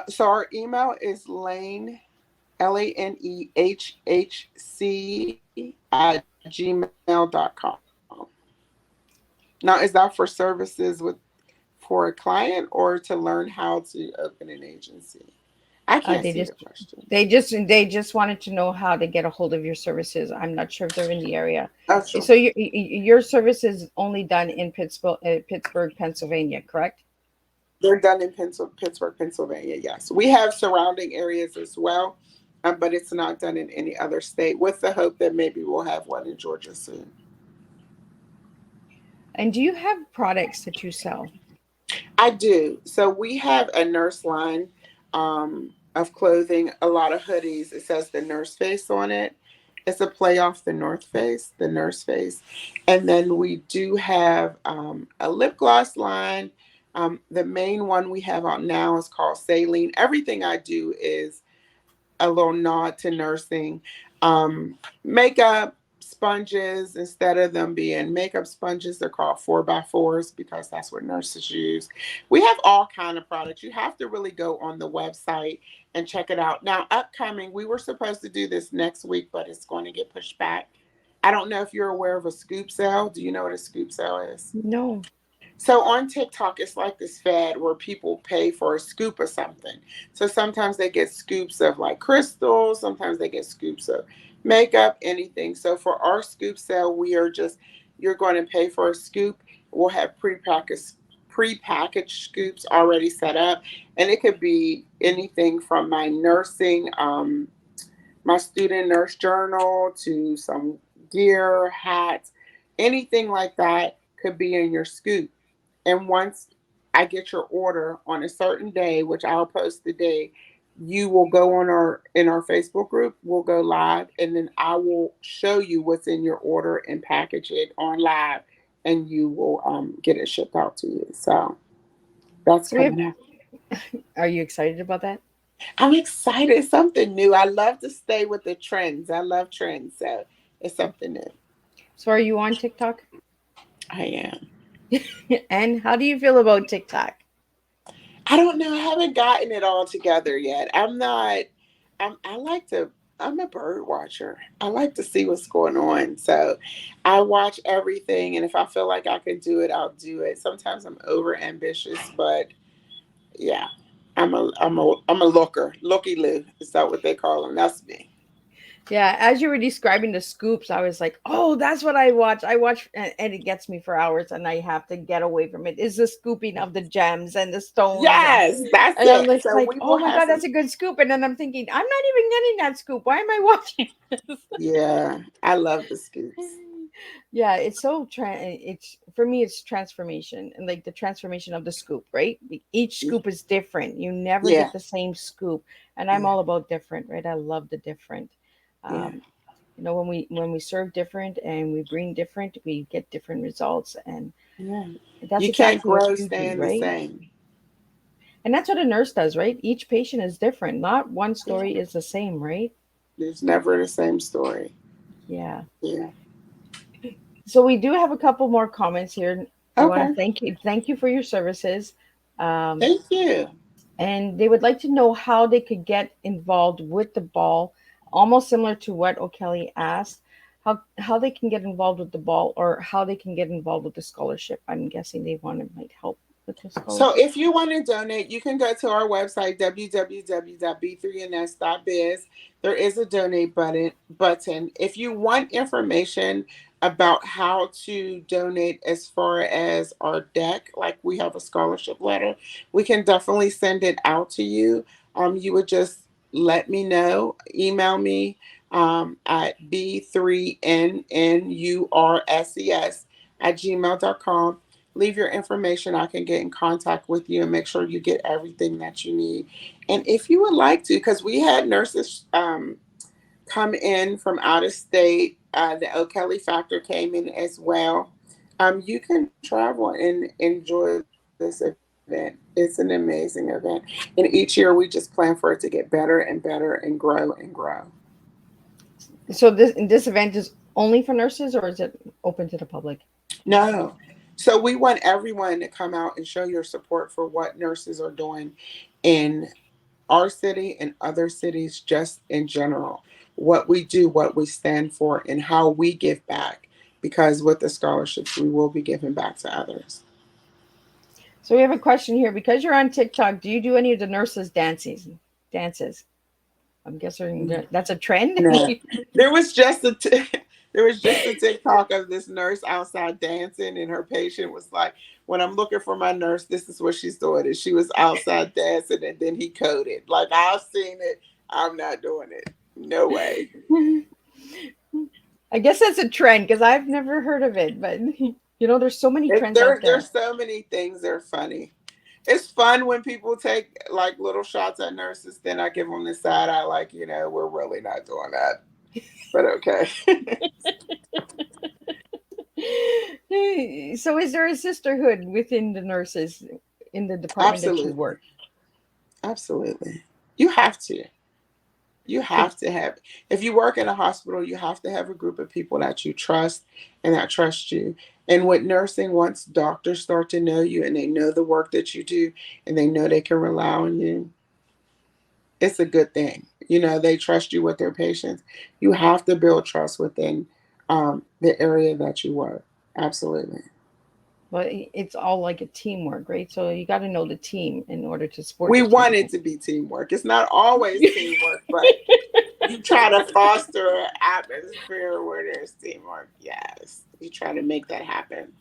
[SPEAKER 3] So our email is lanehhc@gmail.com. Now, is that for services for a client or to learn how to open an agency? I
[SPEAKER 2] Uh,
[SPEAKER 3] can't
[SPEAKER 2] they
[SPEAKER 3] see
[SPEAKER 2] just
[SPEAKER 3] the question.
[SPEAKER 2] they just wanted to know how to get a hold of your services. I'm not sure if they're in the area.
[SPEAKER 3] Oh, sure.
[SPEAKER 2] So your service is only done in Pittsburgh, Pennsylvania, correct?
[SPEAKER 3] They're done in Pittsburgh, Pennsylvania. Yes, we have surrounding areas as well, but it's not done in any other state. With the hope that maybe we'll have one in Georgia soon.
[SPEAKER 2] And do you have products that you sell?
[SPEAKER 3] I do. So we have a nurse line of clothing, a lot of hoodies. It says the nurse face on it. It's a play off the North Face, the nurse face. And then we do have a lip gloss line. The main one we have out now is called Saline. Everything I do is a little nod to nursing. Makeup sponges, instead of them being makeup sponges, they're called 4x4s because that's what nurses use. We have all kind of products. You have to really go on the website and check it out. Now, upcoming, we were supposed to do this next week, but it's going to get pushed back. I don't know if you're aware of a scoop sale. Do you know what a scoop sale is?
[SPEAKER 2] No.
[SPEAKER 3] So on TikTok, it's like this fad where people pay for a scoop of something. So sometimes they get scoops of like crystals, sometimes they get scoops of makeup, anything. So for our scoop sale, you're going to pay for a scoop. We'll have prepackaged scoops already set up, and it could be anything from my student nurse journal to some gear, hats, anything like that could be in your scoop. And once I get your order on a certain day, which I'll post the day, you will go on our Facebook group, we'll go live, and then I will show you what's in your order and package it on live, and you will get it shipped out to you. So that's
[SPEAKER 2] So we have.
[SPEAKER 3] coming up.
[SPEAKER 2] Are you excited about that?
[SPEAKER 3] I'm excited. It's something new. I love to stay with the trends. I love trends. So it's something new.
[SPEAKER 2] So are you on TikTok?
[SPEAKER 3] I am.
[SPEAKER 2] And how do you feel about TikTok?
[SPEAKER 3] I don't know. I haven't gotten it all together yet. I'm not, I like to, I'm a bird watcher. I like to see what's going on. So I watch everything. And if I feel like I can do it, I'll do it. Sometimes I'm over ambitious, but yeah, I'm a looker. Looky loo. Is that what they call them? That's me.
[SPEAKER 2] Yeah, as you were describing the scoops, I was like, "Oh, that's what I watch. I watch, and it gets me for hours, and I have to get away from it. Is the scooping of the gems and the stones,
[SPEAKER 3] Yes, that's
[SPEAKER 2] and I'm
[SPEAKER 3] it.
[SPEAKER 2] just
[SPEAKER 3] So
[SPEAKER 2] like,
[SPEAKER 3] we
[SPEAKER 2] "Oh
[SPEAKER 3] will
[SPEAKER 2] my
[SPEAKER 3] have
[SPEAKER 2] god,
[SPEAKER 3] some.
[SPEAKER 2] that's a good scoop." And then I'm thinking, I'm not even getting that scoop. Why am I watching this?
[SPEAKER 3] Yeah, I love the scoops.
[SPEAKER 2] Yeah, it's so it's for me it's transformation and like the transformation of the scoop, right? Each scoop is different. You never
[SPEAKER 3] Yeah,
[SPEAKER 2] get the same scoop, and I'm
[SPEAKER 3] yeah,
[SPEAKER 2] all about different, right? I love the different.
[SPEAKER 3] yeah,
[SPEAKER 2] Um, when we serve different and we bring different, we get different results, and
[SPEAKER 3] yeah.
[SPEAKER 2] that's
[SPEAKER 3] You can't
[SPEAKER 2] exactly what
[SPEAKER 3] grow
[SPEAKER 2] you do,
[SPEAKER 3] staying the
[SPEAKER 2] right?
[SPEAKER 3] same.
[SPEAKER 2] And that's what a nurse does, right? Each patient is different. Not one
[SPEAKER 3] Yeah.
[SPEAKER 2] story is the same, right?
[SPEAKER 3] There's never the same story.
[SPEAKER 2] Yeah.
[SPEAKER 3] Yeah.
[SPEAKER 2] So we do have a couple more comments here. They want to
[SPEAKER 3] Okay.
[SPEAKER 2] thank you for your services. Um,
[SPEAKER 3] Thank you.
[SPEAKER 2] and they would like to know how they could get involved with the ball, almost similar to what O'Kelly asked, how they can get involved with the ball or how they can get involved with the scholarship. I'm guessing they want to might help with the
[SPEAKER 3] So
[SPEAKER 2] scholarship.
[SPEAKER 3] if you want to donate, you can go to our website, www.b3ns.biz. There is a donate button. If you want information about how to donate as far as our deck, like we have a scholarship letter, we can definitely send it out to you. You would just let me know, email me at b3nnurses@gmail.com. Leave your information. I can get in contact with you and make sure you get everything that you need. And if you would like to, because we had nurses come in from out of state, the O'Kelly factor came in as well. You can travel and enjoy this event. It's an amazing event. And each year we just plan for it to get better and better and grow and grow.
[SPEAKER 2] So this event is only for nurses or is it open to the public?
[SPEAKER 3] No. So we want everyone to come out and show your support for what nurses are doing in our city and other cities just in general. What we do, what we stand for, and how we give back. Because with the scholarships, we will be giving back to others.
[SPEAKER 2] So we have a question here. Because you're on TikTok, do you do any of the nurses dances? I'm guessing that's a trend.
[SPEAKER 3] No, there was just a there was just a TikTok of this nurse outside dancing, and her patient was like, "When I'm looking for my nurse, this is what she's doing." And she was outside dancing, and then he coded. Like I've seen it. I'm not doing it. No way.
[SPEAKER 2] I guess that's a trend because I've never heard of it, but there's so many trends out there.
[SPEAKER 3] There's so many things that are funny. It's fun when people take like little shots at nurses. Then I give them the side eye, like we're really not doing that. But okay.
[SPEAKER 2] So is there a sisterhood within the nurses in the department that you
[SPEAKER 3] Absolutely.
[SPEAKER 2] work?
[SPEAKER 3] Absolutely. You have to. You
[SPEAKER 2] So
[SPEAKER 3] have to have, if you work in a hospital, you have to have a group of people that you trust and that trust you. And with nursing, once doctors start to know you and they know the work that you do and they know they can rely on you, it's a good thing. They trust you with their patients. You have to build trust within the area that you work. Absolutely.
[SPEAKER 2] well, it's all like a teamwork, right? So you got to know the team in order to support
[SPEAKER 3] We
[SPEAKER 2] the team.
[SPEAKER 3] want it to be teamwork. It's not always teamwork, but you try to foster an atmosphere where there's teamwork. Yes, you try to make that happen.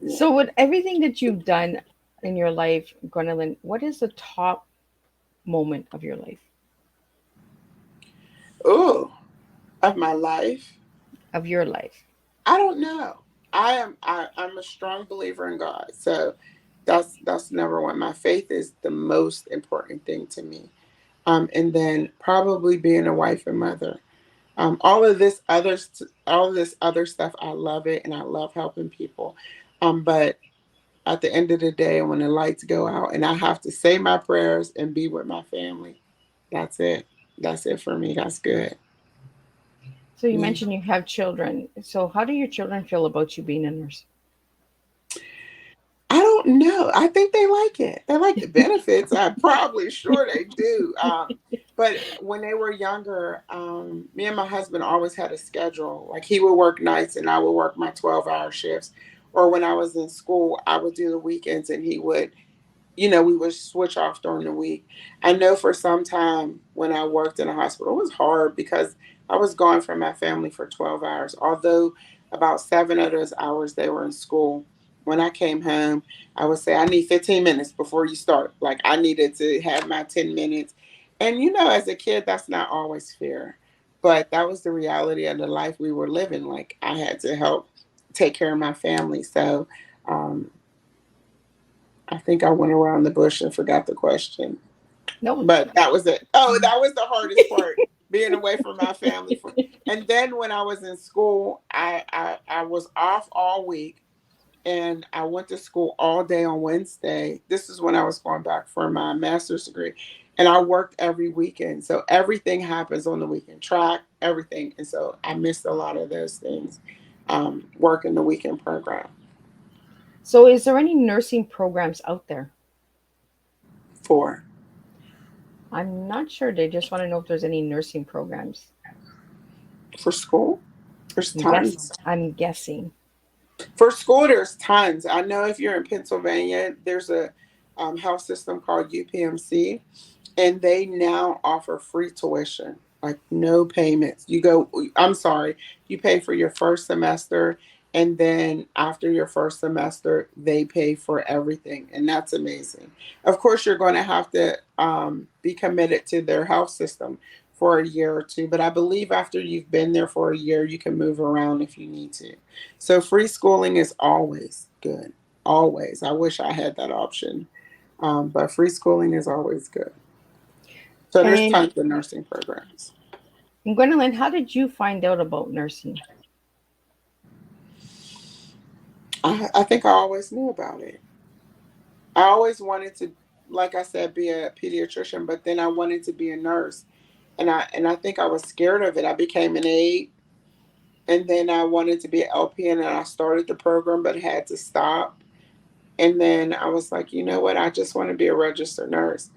[SPEAKER 3] Yeah.
[SPEAKER 2] So with everything that you've done in your life, Gwendolyn, what is the top moment of your life?
[SPEAKER 3] Ooh, of my life,
[SPEAKER 2] Of your life.
[SPEAKER 3] I don't know. I'm a strong believer in God, so that's number one. My faith is the most important thing to me, and then probably being a wife and mother. All of this other stuff, I love it, and I love helping people. But at the end of the day, when the lights go out and I have to say my prayers and be with my family, that's it. That's it for me. That's good.
[SPEAKER 2] So you
[SPEAKER 3] Yeah.
[SPEAKER 2] mentioned you have children. So how do your children feel about you being a nurse?
[SPEAKER 3] I don't know. I think they like it. They like the benefits. I'm probably sure they do. But when they were younger, me and my husband always had a schedule. Like he would work nights and I would work my 12-hour shifts. Or when I was in school, I would do the weekends and he would, we would switch off during the week. I know for some time when I worked in a hospital, it was hard because I was gone from my family for 12 hours. Although about 7 of those hours they were in school. When I came home, I would say, I need 15 minutes before you start. Like I needed to have my 10 minutes. And, as a kid, that's not always fair. But that was the reality of the life we were living. Like I had to help take care of my family. So, um, I think I went around the bush and forgot the question.
[SPEAKER 2] No.
[SPEAKER 3] But that was it. Oh, that was the hardest part, being away from my family. And then when I was in school, I was off all week and I went to school all day on Wednesday. This is when I was going back for my master's degree. And I worked every weekend. So everything happens on the weekend, track, everything. And so I missed a lot of those things, working the weekend program.
[SPEAKER 2] So is there any nursing programs out there?
[SPEAKER 3] For
[SPEAKER 2] I'm not sure. They just want to know if there's any nursing programs.
[SPEAKER 3] for school, there's
[SPEAKER 2] Yes,
[SPEAKER 3] tons.
[SPEAKER 2] I'm guessing.
[SPEAKER 3] For school, there's tons. I know if you're in Pennsylvania, there's a health system called UPMC, and they now offer free tuition, like no payments. I'm sorry, you pay for your first semester, and then after your first semester, they pay for everything, and that's amazing. Of course, you're going to have to be committed to their health system for a year or two, but I believe after you've been there for a year, you can move around if you need to. So free schooling is always good. Always. I wish I had that option. But free schooling is always good. So there's
[SPEAKER 2] And,
[SPEAKER 3] tons of nursing programs.
[SPEAKER 2] and Gwendolyn, how did you find out about nursing?
[SPEAKER 3] I think I always knew about it. I always wanted to, like I said, be a pediatrician, but then I wanted to be a nurse. And I think I was scared of it. I became an aide and then I wanted to be an LPN and I started the program but had to stop. And then I was like, you know what? I just want to be a registered nurse.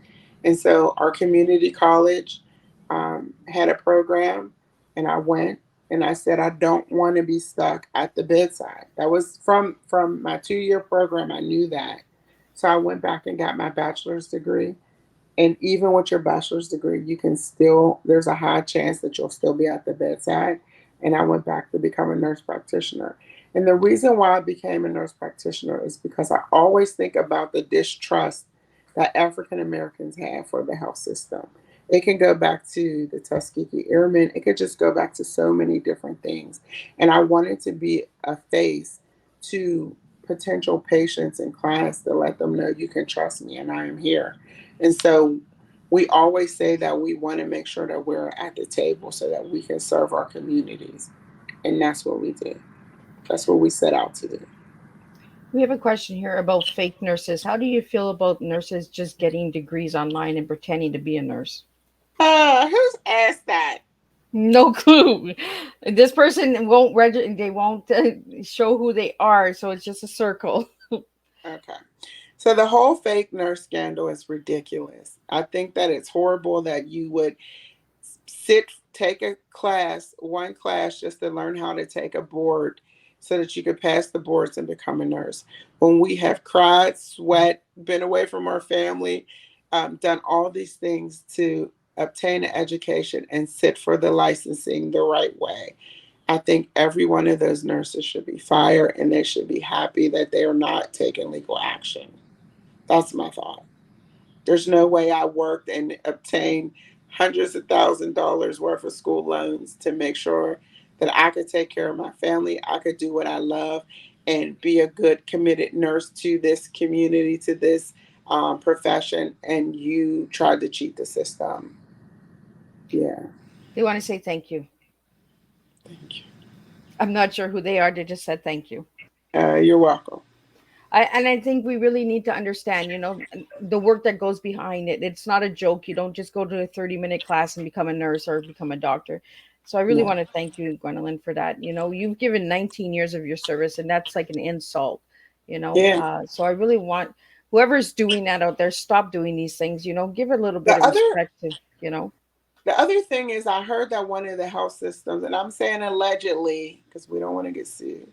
[SPEAKER 3] And so our community college had a program, and I went and I said, I don't want to be stuck at the bedside. That was from my 2 year program. I knew that. So I went back and got my bachelor's degree. And even with your bachelor's degree, you can still, there's a high chance that you'll still be at the bedside. And I went back to become a nurse practitioner. And the reason why I became a nurse practitioner is because I always think about the distrust that African Americans have for the health system. It can go back to the Tuskegee Airmen. It could just go back to so many different things. And I wanted to be a face to potential patients and clients to let them know you can trust me and I am here. And so we always say that we want to make sure that we're at the table so that we can serve our communities. And that's what we do. That's what we set out to do.
[SPEAKER 2] We have a question here about fake nurses. How do you feel about nurses just getting degrees online and pretending to be a nurse?
[SPEAKER 3] Who's asked that?
[SPEAKER 2] No clue. This person won't register. They won't show who they are, so it's just a circle.
[SPEAKER 3] Okay. So the whole fake nurse scandal is ridiculous. I think that it's horrible that you would take a class, one class, just to learn how to take a board so that you could pass the boards and become a nurse. When we have cried, sweat, been away from our family, done all these things to obtain an education and sit for the licensing the right way. I think every one of those nurses should be fired and they should be happy that they are not taking legal action. That's my thought. There's no way I worked and obtained hundreds of $1,000s worth of school loans to make sure that I could take care of my family, I could do what I love, and be a good, committed nurse to this community, to this profession, and you tried to cheat the system. Yeah,
[SPEAKER 2] They want to say thank you.
[SPEAKER 3] thank you.
[SPEAKER 2] I'm not sure who they are. They just said thank you.
[SPEAKER 3] You're welcome.
[SPEAKER 2] I think we really need to understand, the work that goes behind it. It's not a joke. You don't just go to a 30-minute class and become a nurse or become a doctor. So I really
[SPEAKER 3] Yeah.
[SPEAKER 2] want to thank you, Gwendolyn, for that. You've given 19 years of your service, and that's like an insult,
[SPEAKER 3] Yeah.
[SPEAKER 2] So I really want whoever's doing that out there, stop doing these things, give a little bit
[SPEAKER 3] The
[SPEAKER 2] of
[SPEAKER 3] other
[SPEAKER 2] respect to.
[SPEAKER 3] the other thing is I heard that one of the health systems, and I'm saying allegedly because we don't want to get sued,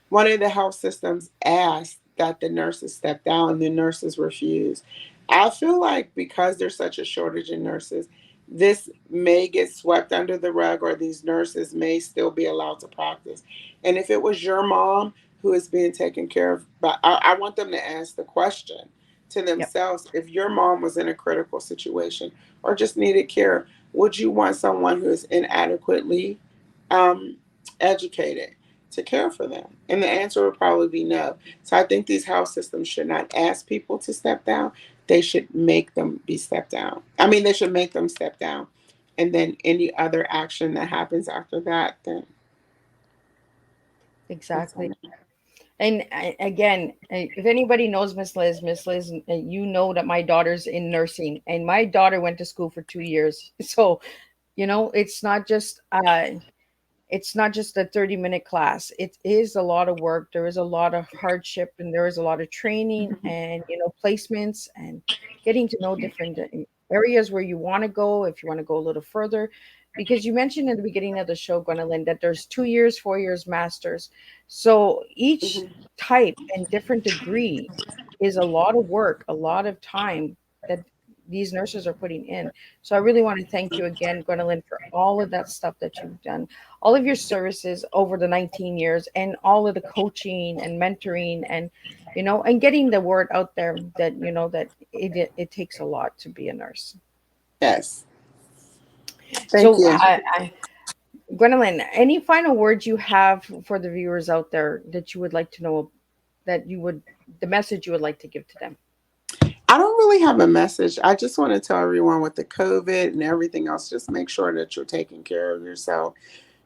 [SPEAKER 3] one of the health systems asked that the nurses step down and the nurses refused. I feel like because there's such a shortage in nurses, this may get swept under the rug or these nurses may still be allowed to practice. And if it was your mom who is being taken care of, but I want them to ask the question to
[SPEAKER 2] Yep.
[SPEAKER 3] themselves, if your mom was in a critical situation or just needed care, would you want someone who is inadequately um, educated to care for them? And the answer would probably be no. So I think these health systems should not ask people to step down. They should make them be stepped down. I mean, they should make them step down. And then any other action that happens after that, then it's on
[SPEAKER 2] Exactly.
[SPEAKER 3] them.
[SPEAKER 2] And again, if anybody knows Miss Liz, you know that my daughter's in nursing, and my daughter went to school for 2 years. So, it's not just a 30-minute class. It is a lot of work. There is a lot of hardship, and there is a lot of training
[SPEAKER 3] Mhm.
[SPEAKER 2] and placements and getting to know different areas where you want to go, if you want to go a little further. Because you mentioned in the beginning of the show, Gwendolyn, that there's 2 years, 4 years, masters. So each
[SPEAKER 3] Mhm.
[SPEAKER 2] type and different degree is a lot of work, a lot of time that these nurses are putting in. So I really want to thank you again, Gwendolyn, for all of that stuff that you've done, all of your services over the 19 years, and all of the coaching and mentoring, and and getting the word out there that that it takes a lot to be a nurse.
[SPEAKER 3] Yes. Thank
[SPEAKER 2] So
[SPEAKER 3] you.
[SPEAKER 2] Gwendolyn, any final words you have for the viewers out there that you would like to know, that you would the message you would like to give to them?
[SPEAKER 3] I don't really have a message. I just want to tell everyone with the COVID and everything else, just make sure that you're taking care of yourself.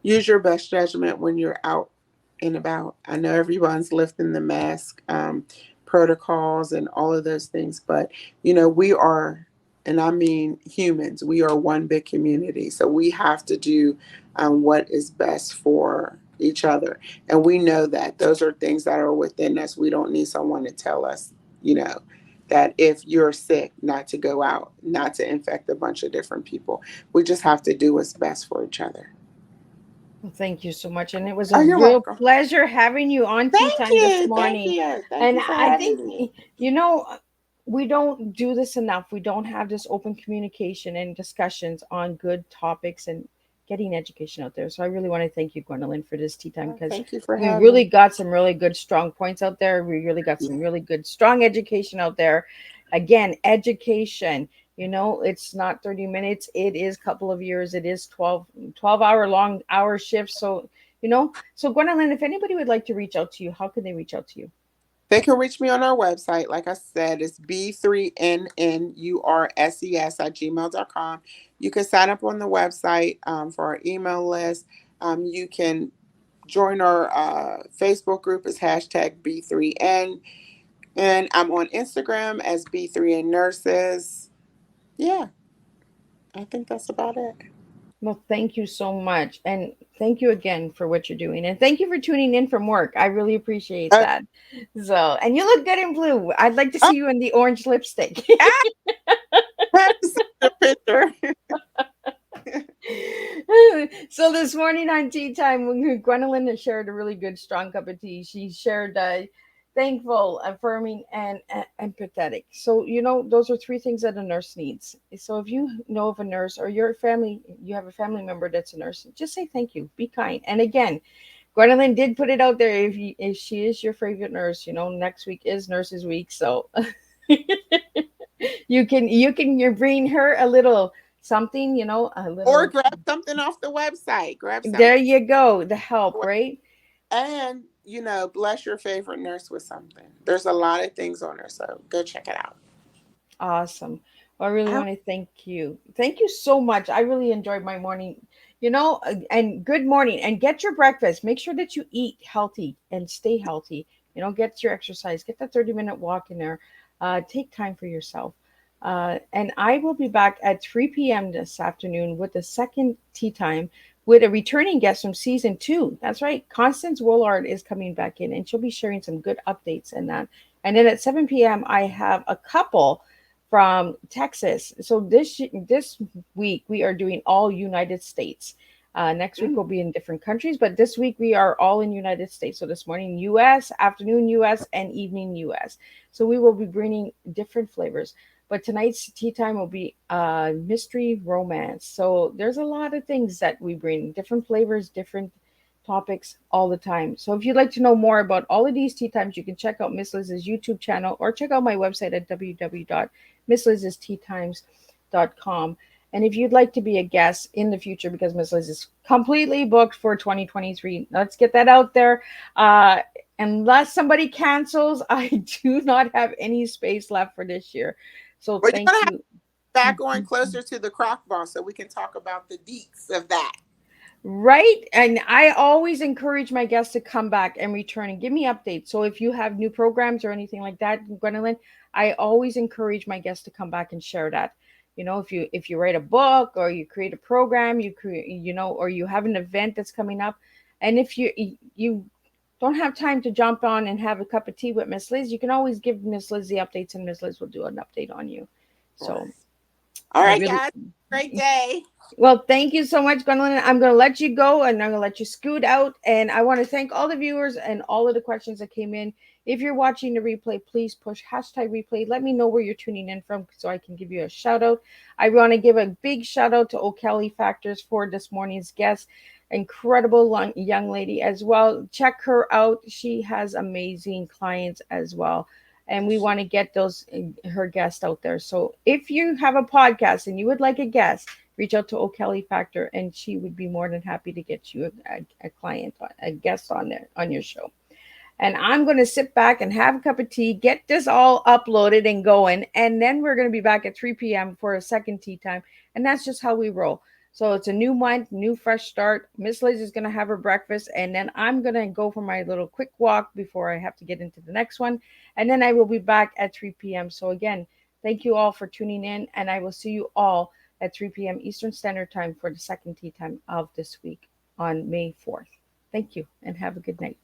[SPEAKER 3] Use your best judgment when you're out and about. I know everyone's lifting the mask protocols and all of those things, but we are, and I mean humans, we are one big community. So we have to do what is best for each other. And we know that those are things that are within us. We don't need someone to tell us, you know, that if you're sick, not to go out, not to infect a bunch of different people. We just have to do what's best for each other.
[SPEAKER 2] Well, thank you so much. And it was a
[SPEAKER 3] Oh, you're
[SPEAKER 2] real
[SPEAKER 3] welcome.
[SPEAKER 2] pleasure having you on Tea
[SPEAKER 3] Thank
[SPEAKER 2] Time this
[SPEAKER 3] you. Thank
[SPEAKER 2] morning.
[SPEAKER 3] you. Thank
[SPEAKER 2] And
[SPEAKER 3] you for
[SPEAKER 2] I
[SPEAKER 3] having
[SPEAKER 2] think,
[SPEAKER 3] me.
[SPEAKER 2] you know, we don't do this enough. We don't have this open communication and discussions on good topics and getting education out there. So I really want to thank you, Gwendolyn, for this tea time,
[SPEAKER 3] Oh,
[SPEAKER 2] because
[SPEAKER 3] thank you for
[SPEAKER 2] we
[SPEAKER 3] having
[SPEAKER 2] really
[SPEAKER 3] me.
[SPEAKER 2] got some really good, strong points out there. We really got
[SPEAKER 3] Yeah.
[SPEAKER 2] some really good, strong education out there. Again, education. It's not 30 minutes. It is a couple of years. It is 12 hour long hour shifts. So Gwendolyn, if anybody would like to reach out to you, how can they reach out to you?
[SPEAKER 3] They can reach me on our website. Like I said, it's b3nnurses@gmail.com. You can sign up on the website for our email list. You can join our Facebook group is hashtag B3N. And I'm on Instagram as B3N Nurses. Yeah, I think that's about it.
[SPEAKER 2] Well, thank you so much. And thank you again for what you're doing. And thank you for tuning in from work. I really appreciate
[SPEAKER 3] Uh,
[SPEAKER 2] that. So, and you look good in blue. I'd like to
[SPEAKER 3] oh,
[SPEAKER 2] see you in the orange lipstick.
[SPEAKER 3] I have to send you a picture.
[SPEAKER 2] So this morning on Tea Time, when Gwendolyn has shared a really good, strong cup of tea. She shared thankful, affirming, and empathetic. So those are three things that a nurse needs. So if you know of a nurse, or your family, you have a family member that's a nurse, just say thank you. Be kind. And again, Gwendolyn did put it out there. If she is your favorite nurse, next week is Nurses Week, so you bring her a little something, a
[SPEAKER 3] Or
[SPEAKER 2] little.
[SPEAKER 3] grab something off the website. Grab
[SPEAKER 2] There
[SPEAKER 3] something.
[SPEAKER 2] you go. The help, right?
[SPEAKER 3] And, bless your favorite nurse with something. There's a lot of things on there, so go check it out.
[SPEAKER 2] Awesome. Well, I really
[SPEAKER 3] Oh,
[SPEAKER 2] want to thank you. Thank you so much. I really enjoyed my morning. And good morning. And get your breakfast. Make sure that you eat healthy and stay healthy. Get your exercise, get that 30-minute walk in there. Take time for yourself. And I will be back at 3 p.m. this afternoon with the second tea time with a returning guest from season 2. That's right. Constance Woolard is coming back in, and she'll be sharing some good updates in that. And then at 7 p.m., I have a couple from Texas. So this week we are doing all United States. Next week we'll be in different countries, but this week we are all in United States. So this morning U.S., afternoon U.S., and evening U.S. So we will be bringing different flavors. But tonight's tea time will be mystery romance. So there's a lot of things that we bring, different flavors, different topics all the time. So if you'd like to know more about all of these tea times, you can check out Miss Liz's YouTube channel or check out my website at www.misslizsteatimes.com. And if you'd like to be a guest in the future, because Miss Liz is completely booked for 2023, let's get that out there. Unless somebody cancels, I do not have any space left for this year. So
[SPEAKER 3] But
[SPEAKER 2] thank you.
[SPEAKER 3] Back on closer to the Croc ball so we can talk about the deets of that.
[SPEAKER 2] Right. And I always encourage my guests to come back and return and give me updates. So if you have new programs or anything like that, Gwendolyn, I always encourage my guests to come back and share that. If you write a book or you create a program, or you have an event that's coming up, and if you don't have time to jump on and have a cup of tea with Miss Liz, you can always give Miss Liz the updates, and Miss Liz will do an update on you. So,
[SPEAKER 3] all right, guys, great day.
[SPEAKER 2] Well, thank you so much, Gwendolyn. I'm going to let you go, and I'm going to let you scoot out. And I want to thank all the viewers and all of the questions that came in. If you're watching the replay, please push #replay. Let me know where you're tuning in from so I can give you a shout out. I want to give a big shout out to O'Kelly Factors for this morning's guest. Incredible young lady as well. Check her out. She has amazing clients as well. And we want to get her guests out there. So if you have a podcast and you would like a guest, reach out to O'Kelly Factor, and she would be more than happy to get you a client, a guest on your show. And I'm going to sit back and have a cup of tea, get this all uploaded and going, and then we're going to be back at 3 p.m. for a second tea time. And that's just how we roll. So it's a new month, new fresh start. Miss Liz is going to have her breakfast, and then I'm going to go for my little quick walk before I have to get into the next one. And then I will be back at 3 p.m. So again, thank you all for tuning in, and I will see you all at 3 p.m. Eastern Standard Time for the second tea time of this week on May 4th. Thank you, and have a good night.